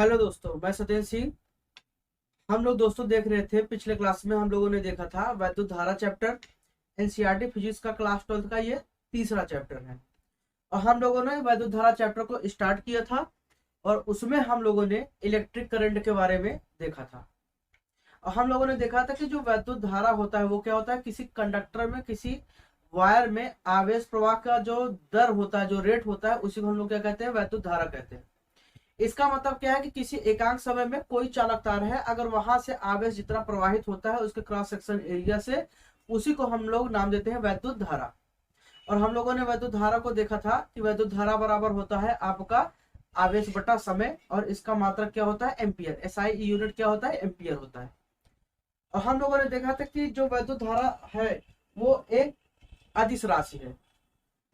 Hello दोस्तों, मैं सत्येंद्र सिंह। हम लोग दोस्तों देख रहे थे, पिछले क्लास में हम लोगों ने देखा था वैद्युत धारा चैप्टर। एनसीईआरटी फिजिक्स का क्लास 12th का ये तीसरा चैप्टर है। और हम लोगों ने वैद्युत धारा चैप्टर को स्टार्ट किया था और उसमें हम लोगों ने इलेक्ट्रिक करंट के बारे में देखा था। और हम लोगों ने देखा था कि जो वैद्युत धारा होता है वो क्या होता है, किसी कंडक्टर में, किसी वायर में आवेश प्रवाह का जो दर होता है, जो रेट होता है, उसी को हम लोग क्या कहते हैं, वैद्युत धारा कहते हैं। इसका मतलब क्या है कि किसी एकांक समय में कोई चालक तार है, अगर वहां से आवेश जितना प्रवाहित होता है उसके क्रॉस सेक्शन एरिया से, उसी को हम लोग नाम देते हैं वैद्युत धारा। और हम लोगों ने वैद्युत धारा को देखा था कि वैद्युत धारा बराबर होता है आपका आवेश बटा समय, और इसका मात्रक क्या होता है, एम्पियर। एसआई यूनिट क्या होता है, एम्पियर होता है। और हम लोगों ने देखा था कि जो वैद्युत धारा है वो एक अदिश राशि है।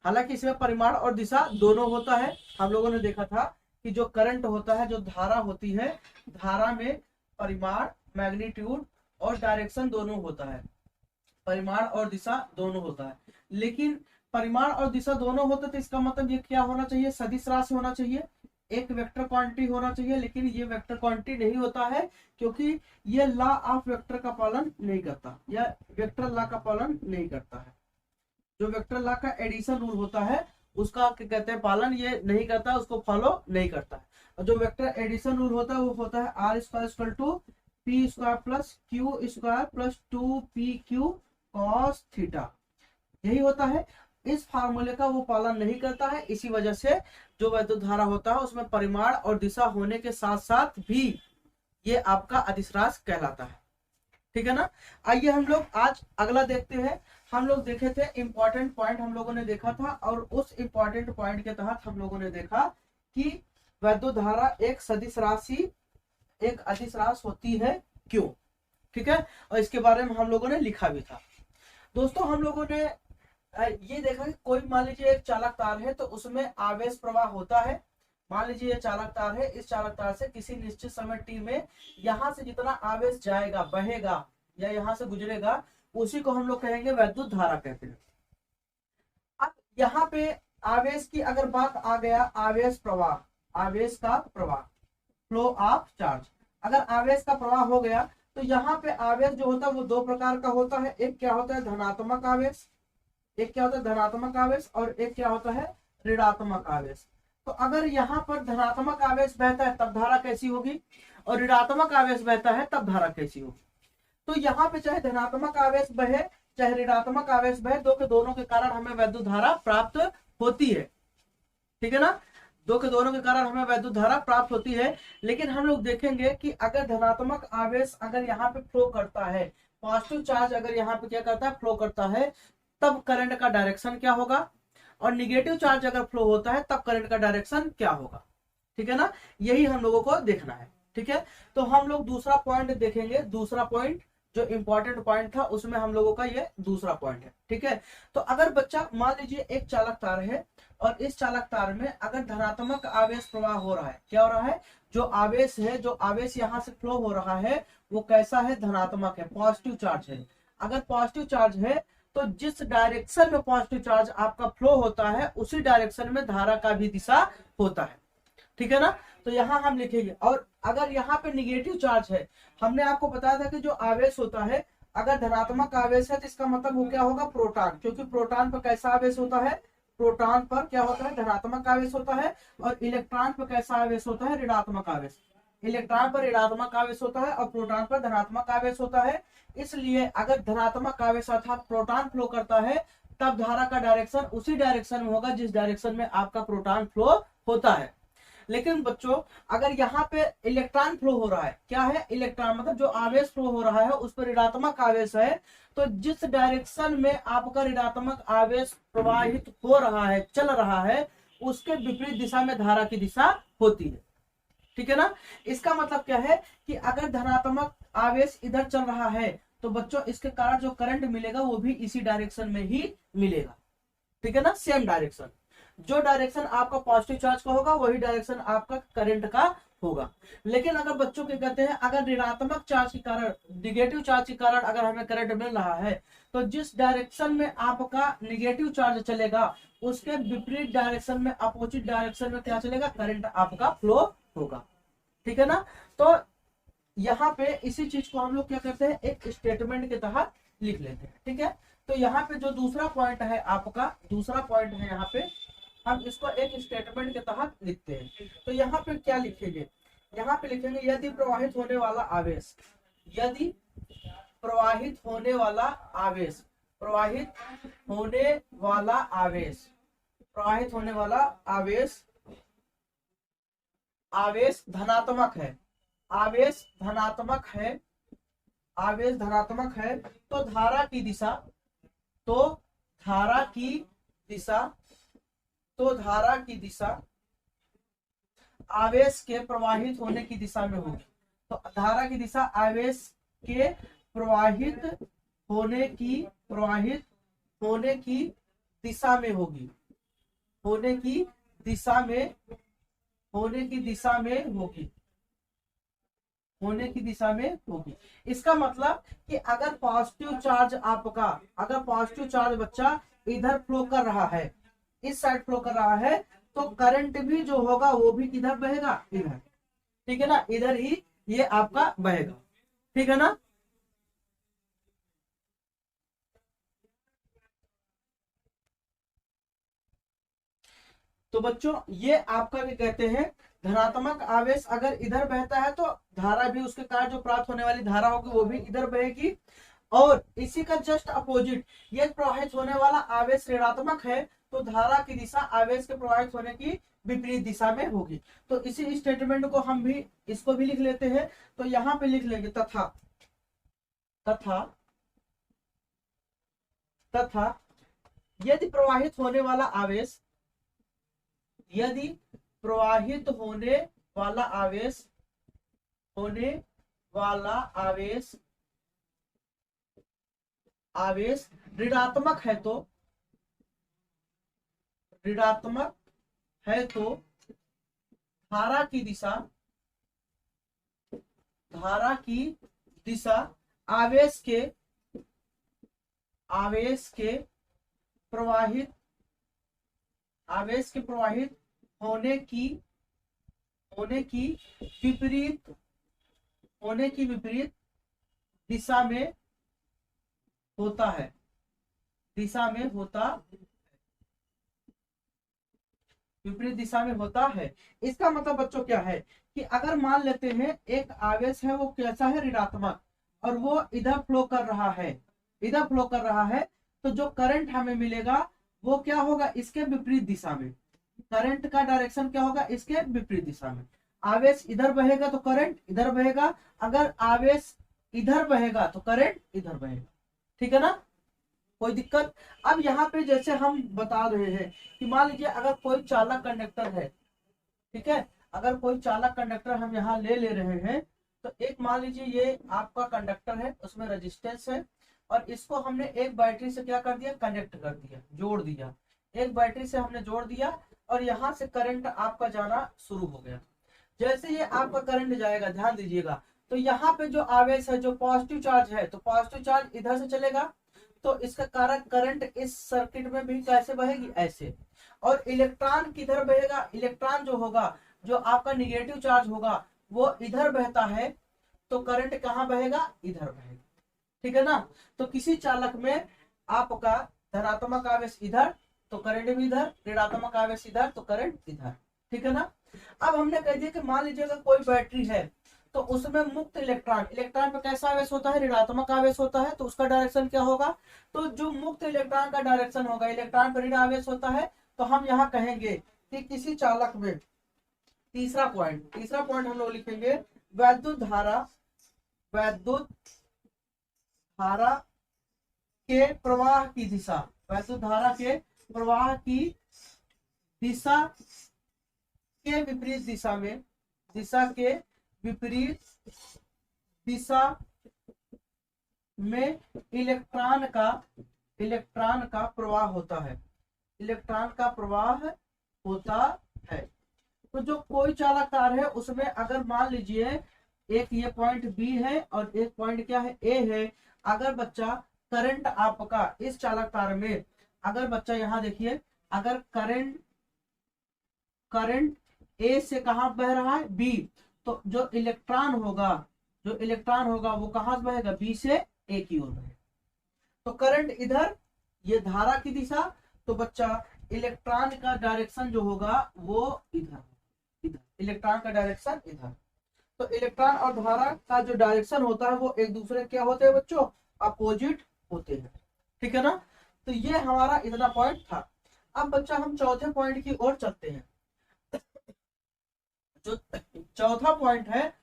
हालांकि इसमें परिमाण और दिशा दोनों होता है। हम लोगों ने देखा था कि जो करंट होता है, जो धारा होती है, धारा में परिमाण, मैग्नीट्यूड और डायरेक्शन दोनों होता है। परिमाण और दिशा दोनों होता है। लेकिन परिमाण और दिशा दोनों होता है तो इसका मतलब ये क्या होना चाहिए, सदिश राशि होना चाहिए, एक वेक्टर क्वांटिटी होना चाहिए। लेकिन ये वेक्टर क्वांटिटी नहीं होता है, क्योंकि ये लॉ ऑफ वेक्टर का पालन नहीं करता, या वेक्टर लॉ का पालन नहीं करता है। जो वेक्टर लॉ का एडिशन रूल होता है उसका क्या कहते हैं, पालन ये नहीं करता, उसको फॉलो नहीं करता है। और जो वेक्टर एडिशन रूल होता है वो होता है R square equal to P square plus Q square plus 2pq cos theta, यही होता है। इस फार्मूले का वो पालन नहीं करता है, इसी वजह से जो वैद्युत धारा होता है उसमें परिमाण और दिशा होने के साथ साथ भी ये आपका अदिश राशि कहलाता है। ठीक है ना। आइए हम लोग आज अगला देखते हैं। हम लोग देखे थे इंपॉर्टेंट पॉइंट हम लोगों ने देखा था, और उस इंपॉर्टेंट पॉइंट के तहत हम लोगों ने देखा कि वैद्युत धारा एक सदिश राशि, एक अदिश राशि होती है, क्यों। ठीक है। और इसके बारे में हम लोगों ने लिखा भी था। दोस्तों हम लोगों ने ये देखा कि कोई मान लीजिए एक चालक तार है तो उसमें आवेश प्रवाह होता है। मान लीजिए ये चालक तार है, इस चालक तार से किसी निश्चित समय टी में यहाँ से जितना आवेश जाएगा, बहेगा या यहाँ से गुजरेगा, उसी को हम लोग कहेंगे वैद्युत धारा कहते हैं। अब यहाँ पे आवेश की अगर बात आ गया, आवेश प्रवाह, आवेश का प्रवाह, फ्लो ऑफ चार्ज। अगर आवेश का प्रवाह हो गया तो यहाँ पे आवेश जो होता है वो दो प्रकार का होता है। एक क्या होता है, धनात्मक आवेश, एक क्या होता है धनात्मक आवेश, और एक क्या होता है ऋणात्मक आवेश। तो अगर यहाँ पर धनात्मक आवेश बहता है तब धारा कैसी होगी, और ऋणात्मक आवेश बहता है तब धारा कैसी होगी। तो यहाँ पे चाहे धनात्मक आवेश बहे चाहे ऋणात्मक आवेश बहे, दोनों के कारण हमें वैद्युत धारा प्राप्त होती है। ठीक है ना। दो के दोनों के कारण हमें वैद्युत धारा प्राप्त होती है। लेकिन हम लोग देखेंगे कि अगर धनात्मक आवेश अगर यहाँ पे फ्लो करता है, पॉजिटिव चार्ज अगर यहाँ पे क्या करता है, फ्लो करता है, तब करंट का डायरेक्शन क्या होगा, और निगेटिव चार्ज अगर फ्लो होता है तब करंट का डायरेक्शन क्या होगा। ठीक है ना। यही हम लोगों को देखना है। ठीक है। तो हम लोग दूसरा पॉइंट देखेंगे। दूसरा पॉइंट जो इंपॉर्टेंट पॉइंट था उसमें हम लोगों का ये दूसरा पॉइंट है। ठीक है। तो अगर बच्चा मान लीजिए एक चालक तार है, और इस चालक तार में अगर धनात्मक आवेश प्रवाह हो रहा है, क्या हो रहा है, जो आवेश है, जो आवेश यहाँ से फ्लो हो रहा है वो कैसा है, धनात्मक है, पॉजिटिव चार्ज है। अगर पॉजिटिव चार्ज है तो जिस डायरेक्शन में पॉजिटिव चार्ज आपका फ्लो होता है उसी डायरेक्शन में धारा का भी दिशा होता है। ठीक है ना। तो यहाँ हम लिखेंगे। और अगर यहाँ पे निगेटिव चार्ज है, हमने आपको बताया था कि जो आवेश होता है, अगर धनात्मक आवेश है तो इसका मतलब वो क्या होगा, प्रोटॉन, क्योंकि प्रोटॉन पर कैसा आवेश होता है, प्रोटॉन पर क्या होता है, धनात्मक आवेश होता है। और इलेक्ट्रॉन पर कैसा आवेश होता है, ऋणात्मक आवेश। इलेक्ट्रॉन पर ऋणात्मक आवेश होता है और प्रोटॉन पर धनात्मक आवेश होता है। इसलिए अगर धनात्मक आवेश अर्थात प्रोटॉन फ्लो करता है तब धारा का डायरेक्शन उसी डायरेक्शन में होगा जिस डायरेक्शन में आपका प्रोटॉन फ्लो होता है। लेकिन बच्चों अगर यहाँ पे इलेक्ट्रॉन फ्लो हो रहा है, क्या है, इलेक्ट्रॉन मतलब जो आवेश फ्लो हो रहा है उस पर ऋणात्मक आवेश है, तो जिस डायरेक्शन में आपका ऋणात्मक आवेश प्रवाहित हो रहा है, चल रहा है, उसके विपरीत दिशा में धारा की दिशा होती है। ठीक है ना। इसका मतलब क्या है कि अगर धनात्मक आवेश इधर चल रहा है तो बच्चों इसके कारण जो करंट मिलेगा वो भी इसी डायरेक्शन में ही मिलेगा। ठीक है ना, सेम डायरेक्शन। जो डायरेक्शन आपका पॉजिटिव चार्ज का होगा वही डायरेक्शन आपका करंट का होगा। लेकिन अगर बच्चों के कहते हैं अगर ऋणात्मक चार्ज के कारण, निगेटिव चार्ज के कारण अगर हमें करंट मिल रहा है तो जिस डायरेक्शन में आपका निगेटिव चार्ज चलेगा उसके विपरीत डायरेक्शन में, अपोजिट डायरेक्शन में क्या चलेगा, करंट आपका फ्लो होगा। ठीक है ना। तो यहाँ पे इसी चीज को हम लोग क्या करते हैं, एक स्टेटमेंट के तहत लिख लेते हैं। ठीक है, तो यहाँ पे जो दूसरा पॉइंट है, आपका दूसरा पॉइंट है, यहाँ पे हम इसको एक स्टेटमेंट के तहत लिखते हैं। तो यहाँ पे क्या लिखेंगे, यहाँ पे लिखेंगे यदि प्रवाहित होने वाला आवेश, यदि प्रवाहित होने वाला आवेश, प्रवाहित होने वाला आवेश, प्रवाहित होने वाला आवेश, आवेश धनात्मक है, आवेश धनात्मक है, आवेश धनात्मक है, तो धारा की दिशा, तो धारा की दिशा, तो धारा की दिशा आवेश के प्रवाहित होने की दिशा में होगी। तो धारा की दिशा आवेश के प्रवाहित होने की, प्रवाहित होने की दिशा में होगी, होने की दिशा में, होने की दिशा में होगी, होने की दिशा में होगी। इसका मतलब कि अगर पॉजिटिव चार्ज आपका, अगर पॉजिटिव चार्ज बच्चा इधर फ्लो कर रहा है, इस साइड फ्लो कर रहा है, तो करंट भी जो होगा वो भी किधर बहेगा, इधर। ठीक है ना, इधर ही ये आपका बहेगा। ठीक है ना। तो बच्चों ये आपका भी कहते हैं धनात्मक आवेश अगर इधर बहता है तो धारा भी उसके कारण जो प्राप्त होने वाली धारा होगी वो भी इधर बहेगी। और इसी का जस्ट अपोजिट, ये प्रवाहित होने वाला आवेश ऋणात्मक है तो धारा की दिशा आवेश के प्रवाहित होने की विपरीत दिशा में होगी। तो इसी स्टेटमेंट को हम भी, इसको भी लिख लेते हैं। तो यहां पे लिख लेंगे तथा, तथा, तथा यदि प्रवाहित होने वाला आवेश, यदि प्रवाहित होने वाला आवेश, होने वाला आवेश, आवेश ऋणात्मक है तो, ऋणात्मक है तो धारा की दिशा, धारा की दिशा आवेश के, आवेश के प्रवाहित, आवेश के प्रवाहित होने की, होने की विपरीत, होने की विपरीत दिशा में होता है, दिशा में होता, विपरीत दिशा में होता है। इसका मतलब बच्चों क्या है कि अगर मान लेते हैं एक आवेश है वो कैसा है, ऋणात्मक, और वो इधर फ्लो कर रहा है, इधर फ्लो कर रहा है, तो जो करंट हमें मिलेगा वो क्या होगा, इसके विपरीत दिशा में। करंट का डायरेक्शन क्या होगा, इसके विपरीत दिशा में। आवेश इधर बहेगा तो करंट इधर बहेगा, अगर आवेश इधर बहेगा तो करंट इधर बहेगा। ठीक है ना, कोई दिक्कत। अब यहाँ पे जैसे हम बता रहे हैं कि मान लीजिए अगर कोई चालक कंडक्टर है, ठीक है, अगर कोई चालक कंडक्टर हम यहाँ ले रहे हैं, तो एक मान लीजिए ये आपका कंडक्टर है, उसमें रेजिस्टेंस है, और इसको हमने एक बैटरी से क्या कर दिया, कनेक्ट कर दिया, जोड़ दिया, एक बैटरी से हमने जोड़ दिया, और यहाँ से करंट आपका जाना शुरू हो गया। जैसे ये आपका करंट जाएगा, ध्यान दीजिएगा, तो यहाँ पे जो आवेश है, जो पॉजिटिव चार्ज है, तो पॉजिटिव चार्ज इधर से चलेगा, तो इसका कारण करंट इस सर्किट में भी कैसे बहेगी, ऐसे। और इलेक्ट्रॉन किधर बहेगा, इलेक्ट्रॉन जो होगा, जो आपका निगेटिव चार्ज होगा, वो इधर बहता है, तो करंट कहाँ बहेगा, इधर बहेगा। ठीक है ना। तो किसी चालक में आपका धनात्मक आवेश इधर तो करंट भी इधर, ऋणात्मक आवेश इधर तो करंट इधर। ठीक है ना। अब हमने कह दिया कि मान लीजिए अगर कोई बैटरी है तो उसमें मुक्त इलेक्ट्रॉन, इलेक्ट्रॉन पे कैसा आवेश होता है, ऋणात्मक आवेश होता है, तो उसका डायरेक्शन क्या होगा, तो जो मुक्त इलेक्ट्रॉन का डायरेक्शन होगा, इलेक्ट्रॉन पर ऋण आवेश होता है, तो हम यहाँ कहेंगे कि किसी चालक में, तीसरा पॉइंट, तीसरा पॉइंट हम लोग लिखेंगे वैद्युत धारा, वैद्युत धारा के प्रवाह की दिशा, वैद्युत धारा के प्रवाह की दिशा के विपरीत दिशा में, दिशा के विपरीत दिशा में इलेक्ट्रॉन का, इलेक्ट्रॉन का प्रवाह होता है, इलेक्ट्रॉन का प्रवाह होता है। तो जो कोई चालक तार है उसमें अगर मान लीजिए एक ये पॉइंट बी है और एक पॉइंट क्या है, ए है, अगर बच्चा करंट आपका इस चालक तार में, अगर बच्चा यहाँ देखिए, अगर करंट, करंट ए से कहां बह रहा है, बी, तो जो इलेक्ट्रॉन होगा वो कहां से बहेगा, बी से ए की ओर बहेगा। तो करंट इधर, ये धारा की दिशा, तो बच्चा इलेक्ट्रॉन का डायरेक्शन जो होगा वो इधर, इलेक्ट्रॉन का डायरेक्शन इधर। तो इलेक्ट्रॉन और धारा का जो डायरेक्शन होता है वो एक दूसरे क्या होते हैं बच्चों, अपोजिट होते हैं, ठीक है ना। तो ये हमारा इतना पॉइंट था। अब बच्चा हम चौथे पॉइंट की ओर चलते हैं। जो चौथा पॉइंट है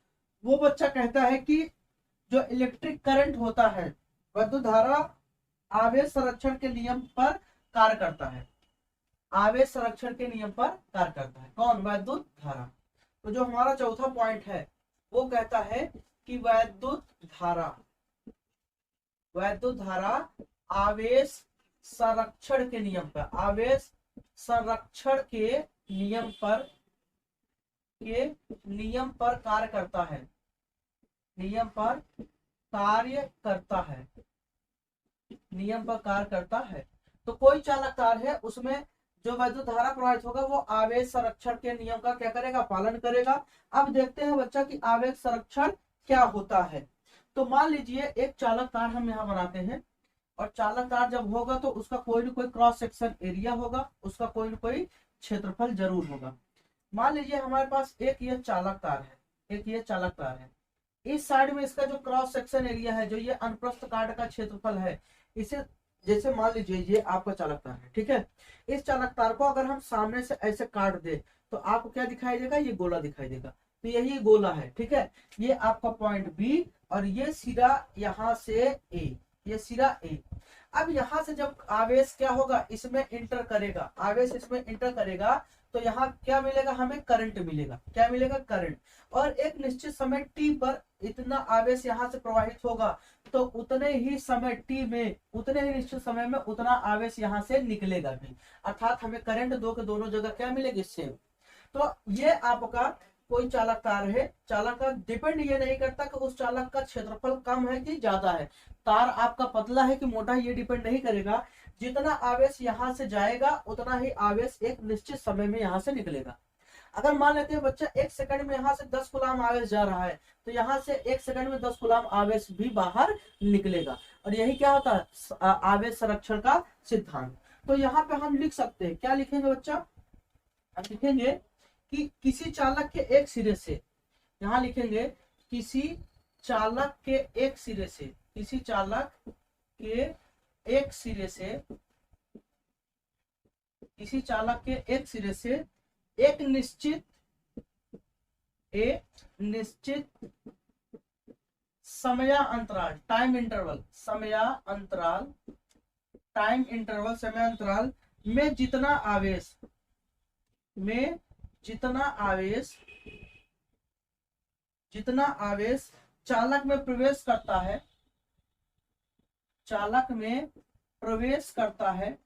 वो बच्चा कहता है कि जो इलेक्ट्रिक करंट होता है, विद्युत धारा आवेश संरक्षण के नियम पर कार्य करता है, आवेश संरक्षण के नियम पर कार्य करता है। कौन, विद्युत धारा। तो जो हमारा चौथा पॉइंट है वो कहता है कि विद्युत धारा आवेश संरक्षण के नियम पर, आवेश संरक्षण के नियम पर कार्य करता है, नियम पर कार्य करता है। तो कोई चालक तार है, उसमें जो विद्युत धारा प्रवाहित होगा वो आवेश संरक्षण के नियम का क्या करेगा, पालन करेगा। अब देखते हैं बच्चा कि आवेश संरक्षण क्या होता है। तो मान लीजिए एक चालक तार हम यहाँ बनाते हैं, और चालक तार जब होगा तो उसका कोई न कोई क्रॉस सेक्शन एरिया होगा, उसका कोई न कोई क्षेत्रफल जरूर होगा। मान लीजिए हमारे पास एक ये चालक तार है, इस साइड में इसका जो क्रॉस सेक्शन एरिया है, जो ये अनुप्रस्थ काट का क्षेत्रफल है, इसे जैसे मान लीजिए ये आपका चालक तार है, ठीक है। इस चालक तार को अगर हम सामने से ऐसे काट दे तो आपको क्या दिखाई देगा, ये गोला दिखाई देगा। तो यही गोला है, ठीक है। ये आपका पॉइंट बी और ये सिरा यहाँ से ए, ये सिरा ए। अब यहाँ से जब आवेश क्या होगा, इसमें इंटर करेगा, आवेश इसमें इंटर करेगा, तो यहाँ क्या मिलेगा, हमें करंट मिलेगा। क्या मिलेगा, करंट। और एक निश्चित समय टी पर इतना आवेश यहाँ से प्रवाहित होगा, तो उतने ही निश्चित समय में उतना आवेश यहाँ से निकलेगा भी, अर्थात हमें करंट दो के दोनों जगह क्या मिलेगी, सेम। तो ये आपका कोई चालक तार है, चालक का डिपेंड ये नहीं करता कि उस चालक का क्षेत्रफल कम है कि ज्यादा है, तार आपका पतला है कि मोटा, ये डिपेंड नहीं करेगा। जितना आवेश यहाँ से जाएगा उतना ही आवेश एक निश्चित समय में यहाँ से निकलेगा। अगर मान लेते हैं बच्चा 1 सेकंड में यहाँ से 10 कूलाम आवेश जा रहा है, तो यहाँ से 1 सेकंड में 10 कूलाम आवेश भी बाहर निकलेगा। और यही क्या होता है, आवेश संरक्षण का सिद्धांत। तो यहाँ पे हम लिख सकते हैं, क्या लिखेंगे बच्चा, हम लिखेंगे कि किसी चालक के एक सिरे से, यहाँ लिखेंगे किसी चालक के एक सिरे से, किसी चालक के एक सिरे से, किसी चालक के एक सिरे से एक निश्चित समयांतराल, टाइम इंटरवल में जितना आवेश चालक में प्रवेश करता है, चालक में प्रवेश करता है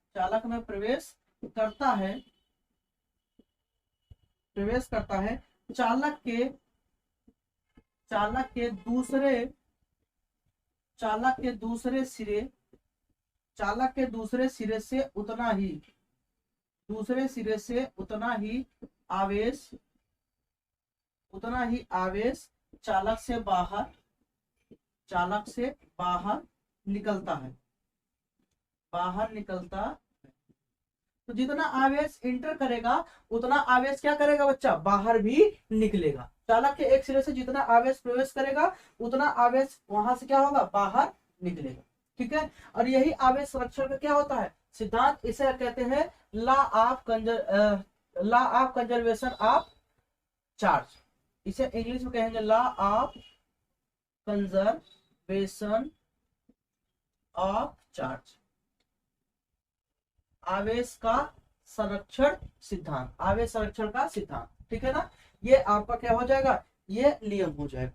चालक के दूसरे सिरे से उतना ही आवेश चालक से बाहर निकलता है। तो जितना आवेश इंटर करेगा उतना आवेश क्या करेगा बच्चा, बाहर भी निकलेगा। चालक के एक सिरे से जितना आवेश प्रवेश करेगा उतना आवेश वहां से क्या होगा, बाहर निकलेगा, ठीक है। और यही आवेश संरक्षण का क्या होता है, सिद्धांत। इसे कहते हैं law of conservation of charge. इसे इंग्लिश में कहेंगे law of conservation of charge, आवेश का संरक्षण सिद्धांत, आवेश संरक्षण का सिद्धांत, ठीक है ना। ये आपका क्या हो जाएगा, ये नियम हो जाएगा,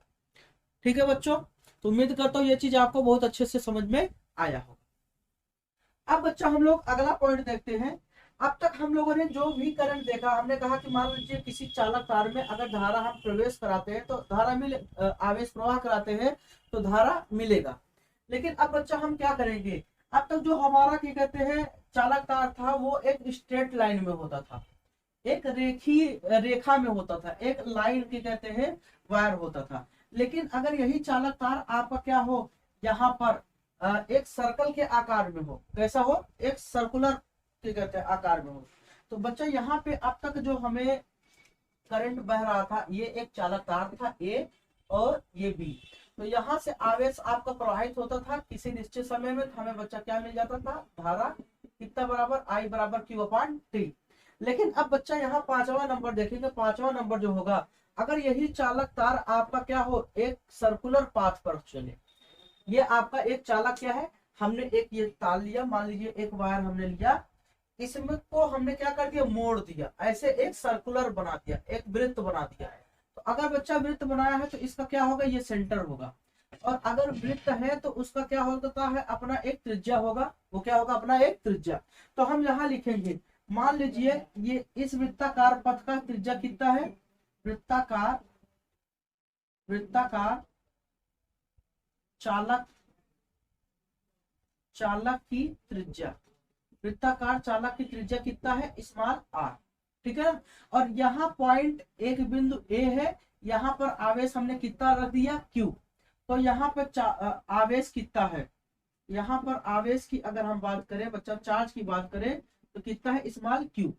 ठीक है बच्चों। तो उम्मीद करता हूँ ये चीज आपको बहुत अच्छे से समझ में आया होगा। अब बच्चा हम लोग अगला पॉइंट देखते हैं। अब तक हम लोगों ने जो भी करंट देखा, हमने कहा कि मान लीजिए किसी चालक तार में अगर धारा हम प्रवेश कराते हैं तो धारा मिले, आवेश प्रवाह कराते हैं तो धारा मिलेगा। लेकिन अब बच्चा हम क्या करेंगे, अब तक जो हमारा क्या कहते हैं चालक तार था वो एक स्ट्रेट लाइन में होता था, एक रेखा में होता था, एक लाइन के कहते हैं वायर होता था। लेकिन अगर यही चालक तार आपका क्या हो, यहाँ पर एक सर्कल के आकार में हो, कैसा हो, एक सर्कुलर के कहते हैं आकार में हो, तो बच्चा यहाँ पे अब तक जो हमें करंट बह रहा था, ये एक चालक तार था ए और ये बी। तो यहाँ से आवेश आपका प्रवाहित होता था किसी निश्चित समय में, तो हमें बच्चा क्या मिल जाता था, धारा कितना बराबर, आई बराबर क्यू अपान टी। लेकिन अब बच्चा यहाँ पांचवा नंबर देखेंगे, पांचवा नंबर जो होगा, अगर यही चालक तार आपका क्या हो, एक सर्कुलर पाथ पर चले, ये आपका एक चालक क्या है, हमने एक ये तार लिया, मान लीजिए एक वायर हमने लिया, इसमें को हमने क्या कर दिया, मोड़ दिया, ऐसे एक सर्कुलर बना दिया, एक वृत्त बना दिया है। तो अगर बच्चा वृत्त बनाया है तो इसका क्या होगा, ये सेंटर होगा, और अगर वृत्त है तो उसका क्या होता है, अपना एक त्रिज्या होगा, वो क्या होगा, अपना एक त्रिज्या। तो हम यहाँ लिखेंगे, मान लीजिए ये इस वृत्ताकार पथ का त्रिज्या कितना है, वृत्ताकार वृत्ताकार चालक चालक की त्रिज्या, वृत्ताकार चालक की त्रिज्या कितना है, स्मॉल आर, ठीक है ना। और यहाँ पॉइंट एक बिंदु ए है, यहाँ पर आवेश हमने कितना रख दिया, क्यू। तो यहाँ पर आवेश कितना है, यहाँ पर आवेश की अगर हम बात करें बच्चा, चार्ज की बात करें तो कितना है, स्मॉल क्यू।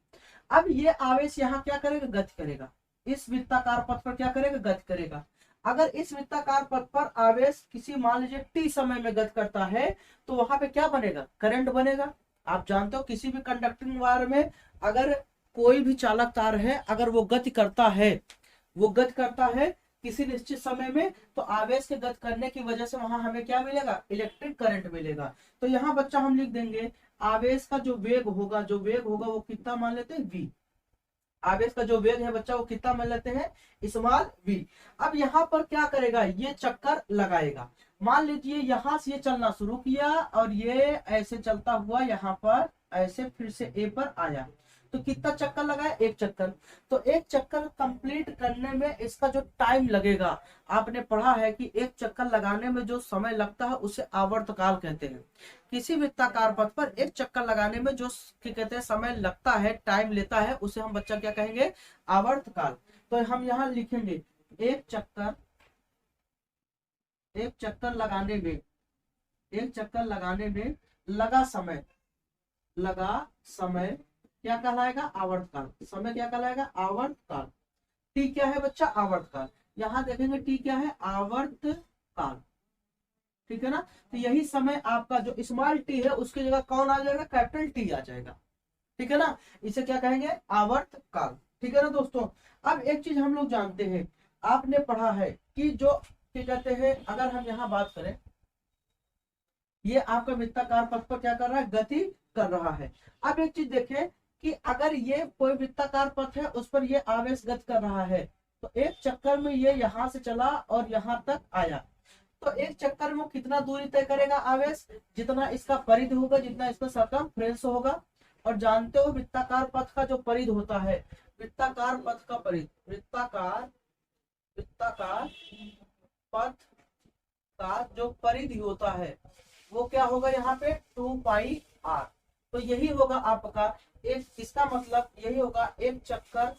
अब ये आवेश यहाँ क्या करेगा, गति करेगा, इस वृत्ताकार पथ पर क्या करेगा, गति करेगा। अगर इस वृत्ताकार पथ पर आवेश किसी मान लीजिए टी समय में गति करता है, तो वहां पे क्या बनेगा, करंट बनेगा। आप जानते हो किसी भी कंडक्टिंग वायर में अगर कोई भी चालक तार है, अगर वो गति करता है, वो गति करता है किसी निश्चित समय में, तो आवेश के गति करने की वजह से वहां हमें क्या मिलेगा, इलेक्ट्रिक करंट मिलेगा। तो यहाँ बच्चा हम लिख देंगे, आवेश का जो वेग होगा, वो कितना मान लेते हैं, v। आवेश का जो वेग है बच्चा वो कितना मान लेते हैं, स्मॉल v। अब यहाँ पर क्या करेगा, ये चक्कर लगाएगा। मान लीजिए यहाँ से ये चलना शुरू किया और ये ऐसे चलता हुआ यहाँ पर ऐसे फिर से ए पर आया, तो कितना चक्कर लगाया, एक चक्कर। तो एक चक्कर कंप्लीट करने में इसका जो टाइम लगेगा, आपने पढ़ा है कि एक चक्कर लगाने में जो समय लगता है उसे आवर्तकाल कहते हैं। किसी वृत्ताकार पथ पर एक चक्कर लगाने में जो कहते हैं समय लगता है, टाइम लेता है, उसे हम बच्चा क्या कहेंगे, आवर्तकाल। तो हम यहाँ लिखेंगे, एक चक्कर लगाने में, एक चक्कर लगाने में लगा समय क्या कहलाएगा, आवर्तकाल। समय क्या कहलाएगा, आवर्तकाल। टी क्या है बच्चा, आवर्तकाल। यहाँ देखेंगे टी क्या है, आवर्तकाल, ठीक है ना। तो यही समय आपका जो स्मॉल टी है उसकी जगह कौन आ जाएगा, कैपिटल टी आ जाएगा, ठीक है ना। इसे क्या कहेंगे, आवर्तकाल, ठीक है ना दोस्तों। अब एक चीज हम लोग जानते हैं, आपने पढ़ा है कि जो क्या कहते हैं, अगर हम यहाँ बात करें, ये आपका वृत्ताकार पथ पर क्या कर रहा है, गति कर रहा है। अब एक चीज देखें कि अगर ये कोई वृत्ताकार पथ है, उस पर ये आवेश गति कर रहा है, तो एक चक्कर में ये यहाँ से चला और यहाँ तक आया, तो एक चक्कर में कितना दूरी तय करेगा आवेश, जितना इसका परिधि होगा, जितना इसका सरकमफ्रेंस होगा। और जानते हो वृत्ताकार पथ का जो परिधि होता है, वृत्ताकार पथ का परिधि, वृत्ताकार पथ का जो परिधि होता है वो क्या होगा, यहाँ पे 2 पाई आर। तो यही होगा आपका एक, इसका मतलब यही होगा, एक चक्कर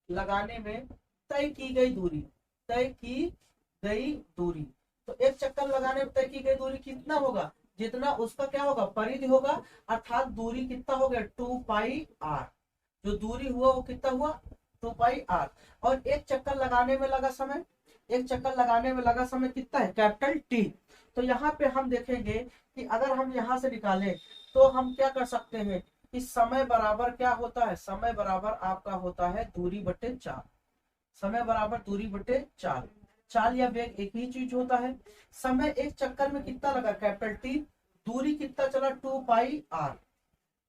लगाने में तय की गई दूरी। तो एक चक्कर लगाने में तय की गई दूरी कितना होगा, जितना उसका क्या होगा, परिधि होगा, अर्थात दूरी कितना हो गया, 2 पाई आर। जो दूरी हुआ वो कितना हुआ, 2 पाई आर। और एक चक्कर लगाने में लगा समय, कितना है, कैपिटल टी। तो यहाँ पे हम देखेंगे कि अगर हम यहाँ से निकालें तो हम क्या कर सकते हैं, कि समय बराबर क्या होता है, समय बराबर आपका होता है दूरी बटे 4। समय बराबर दूरी बटे 4। चाल या वेग एक ही चीज होता है। समय एक चक्कर में कितना लगा, कैपिटल टी। दूरी कितना चला, 2 पाई आर।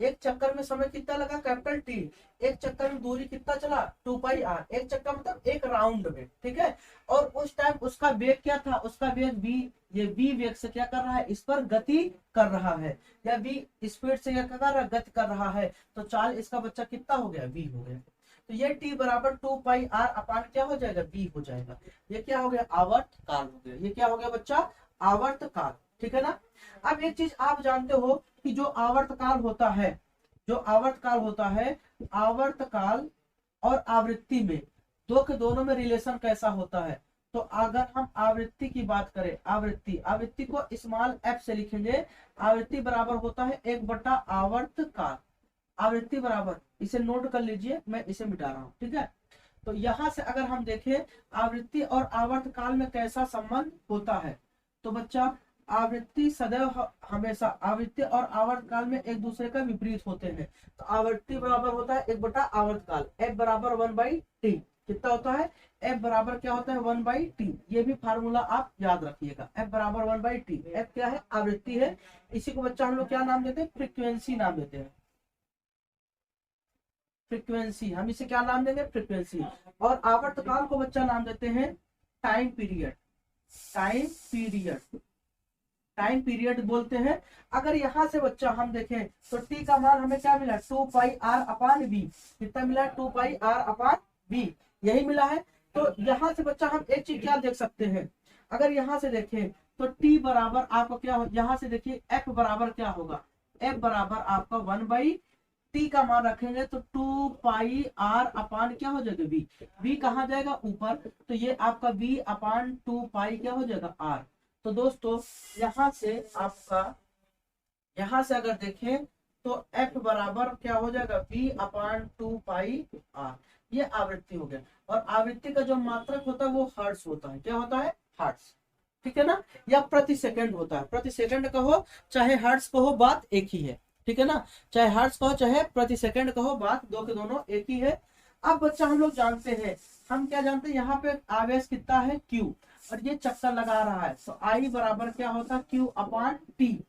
एक चक्कर में समय कितना लगा, कैपिटल टी। एक चक्कर में दूरी कितना चला, 2 पाई आर। एक चक्कर मतलब एक राउंड में, ठीक है। और उस टाइम उसका वेग क्या था, उसका वेग v, ये v वेग से क्या कर रहा है, इस पर गति कर रहा है, या v स्पीड से क्या कर रहा है, गति कर रहा है। तो चाल इसका बच्चा कितना हो गया, v हो गया। तो ये t बराबर 2 पाई आर अपान क्या हो जाएगा, v हो जाएगा। ये क्या हो गया, आवर्तकाल हो गया। ये क्या हो गया बच्चा, आवर्तकाल। ठीक है ना। अब एक चीज आप जानते हो कि जो आवर्तकाल होता है, जो आवर्तकाल होता है, आवर्तकाल और आवृत्ति में दोनों में रिलेशन कैसा होता है। तो अगर हम आवृत्ति की बात करें, आवृत्ति को स्मॉल एफ से लिखेंगे। आवृत्ति बराबर होता है 1 बटा आवर्तकाल। आवृत्ति बराबर, इसे नोट कर लीजिए, मैं इसे मिटा रहा हूं, ठीक है। तो यहां से अगर हम देखें आवृत्ति और आवर्तकाल में कैसा संबंध होता है, तो बच्चा आवृत्ति सदैव हमेशा आवृत्ति और आवर्तकाल में एक दूसरे का विपरीत होते हैं। तो आवृत्ति बराबर होता है 1 बटा आवर्तकाल, एफ बराबर 1/t। कितना होता है, एफ बराबर क्या होता है 1/t। ये भी फार्मूला आप याद रखिएगा, एफ बराबर 1/t। एफ क्या है, आवृत्ति है। इसी को बच्चा हम लोग क्या नाम देते हैं, फ्रीक्वेंसी नाम देते हैं। फ्रीक्वेंसी, हम इसे क्या नाम देंगे, फ्रीक्वेंसी। और आवर्तकाल को बच्चा नाम देते हैं time period. Time period, time period बोलते हैं। अगर यहाँ से बच्चा हम देखें तो टी का मान हमें क्या मिला, 2πr/v। कितना मिला, 2πr/v, यही मिला है। तो यहाँ से बच्चा हम एक चीज क्या देख सकते हैं, अगर यहाँ से देखें तो टी बराबर आपको क्या हो, यहाँ से देखिए एफ बराबर क्या होगा, एफ बराबर आपका 1/t का मान रखेंगे तो 2πr/ क्या हो जाएगा, v। v कहाँ जाएगा, ऊपर। तो ये आपका v/2π क्या हो जाएगा, r। तो दोस्तों यहाँ से आपका, यहाँ से अगर देखें तो f बराबर क्या हो जाएगा, v/2πr। ये आवृत्ति हो गया। और आवृत्ति का जो मात्रक होता है वो हर्ट्ज होता है। क्या होता है, हर्ट्ज, ठीक है ना, या प्रति सेकंड होता है। प्रति सेकंड कहो चाहे हर्ट्ज कहो, बात एक ही है, ठीक है ना। चाहे हर्ट्ज कहो चाहे प्रति सेकंड कहो, बात दो के दोनों एक ही है। अब बच्चा हम लोग जानते हैं, हम क्या जानते हैं, यहाँ पे आवेश कितना है, Q, और ये चक्कर लगा रहा है। तो I बराबर क्या होता है, Q/T।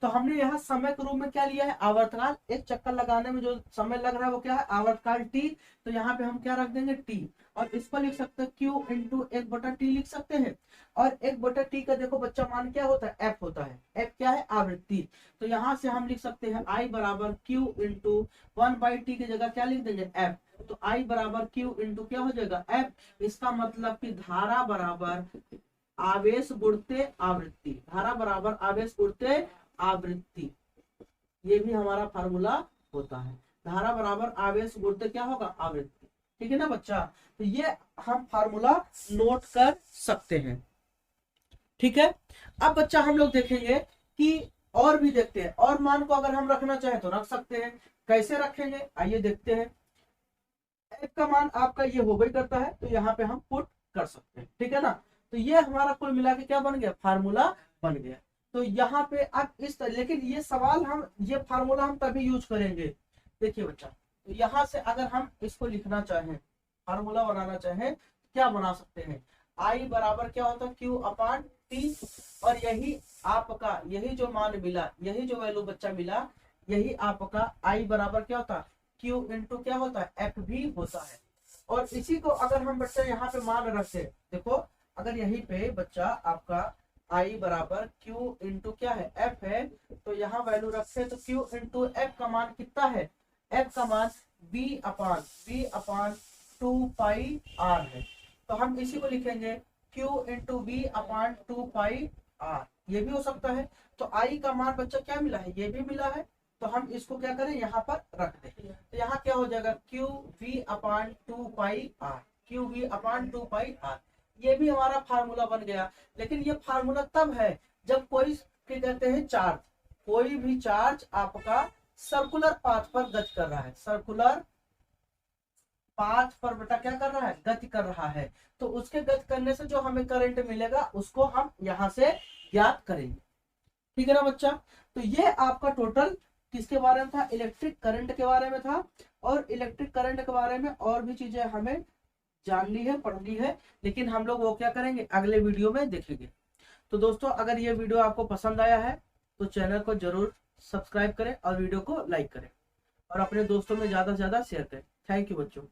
तो हमने यहाँ समय के रूप में क्या लिया है, आवर्तकाल। एक चक्कर लगाने में जो समय लग रहा है वो क्या है, आवर्तकाल T। तो यहाँ पे हम क्या रख देंगे, T। और इसको लिख सकते हैं Q × 1/T लिख सकते हैं। और 1/T का देखो बच्चा मान क्या होता है, F होता है। F क्या है, आवृत्ति। तो यहाँ से हम लिख सकते हैं I बराबर Q × 1/T की जगह क्या लिख देंगे, F। तो I बराबर Q × क्या हो जाएगा, F। इसका मतलब कि धारा बराबर आवेश गुणित आवृत्ति, धारा बराबर आवेश गुणित आवृत्ति। ये भी हमारा फार्मूला होता है, धारा बराबर आवेश गुणित क्या होगा, आवृत्ति। ठीक है ना बच्चा। तो ये हम फार्मूला नोट कर सकते हैं, ठीक है। अब बच्चा हम लोग देखेंगे कि और भी देखते हैं, और मान को अगर हम रखना चाहे तो रख सकते हैं। कैसे रखेंगे, आइए देखते हैं। एफ का मान आपका ये हो गई करता है, तो यहाँ पे हम पुट कर सकते हैं, ठीक है ना। तो ये हमारा कुल मिला के क्या बन गया, फार्मूला बन गया। तो यहाँ पे अब इस लेकिन ये सवाल हम, ये फार्मूला हम तभी यूज करेंगे, देखिए बच्चा। तो यहाँ से अगर हम इसको लिखना चाहें, फार्मूला बनाना चाहें, क्या बना सकते हैं, I बराबर क्या होता है, Q/T। और यही आपका, यही जो मान मिला, यही जो वैल्यू बच्चा मिला, यही आपका I बराबर क्या होता है, Q × क्या होता है, F भी होता है। और इसी को अगर हम बच्चा यहाँ पे मान रखते, देखो अगर यहीं पे बच्चा आपका I बराबर Q × क्या है, F है, तो यहाँ वैल्यू रखते तो Q × F का मान कितना है, F का मान V/2πr है। तो हम इसी को लिखेंगे Q × V/2πr, ये भी हो सकता है। तो I का मान बच्चा क्या मिला है, ये भी मिला है। तो हम इसको क्या करें, यहाँ पर रख दें। तो यहाँ क्या हो जाएगा, QV/2πr, QV/2πr। ये भी हमारा फार्मूला बन गया। लेकिन ये फार्मूला तब है जब कोई क्या कहते हैं, चार्ज, कोई भी चार्ज आपका सर्कुलर पाथ पर गति कर रहा है, सर्कुलर पाथ पर बेटा क्या कर रहा है, गति कर रहा है। तो उसके गति करने से जो हमें करंट मिलेगा उसको हम यहाँ से ज्ञात करेंगे, ठीक है ना बच्चा। तो ये आपका टोटल किसके बारे में था, इलेक्ट्रिक करंट के बारे में था। और इलेक्ट्रिक करंट के बारे में और भी चीजें हमें जाननी है, पढ़नी है, लेकिन हम लोग वो क्या करेंगे, अगले वीडियो में देखेंगे। तो दोस्तों अगर ये वीडियो आपको पसंद आया है तो चैनल को जरूर सब्सक्राइब करें और वीडियो को लाइक करें और अपने दोस्तों में ज्यादा से ज्यादा शेयर करें। थैंक यू बच्चों।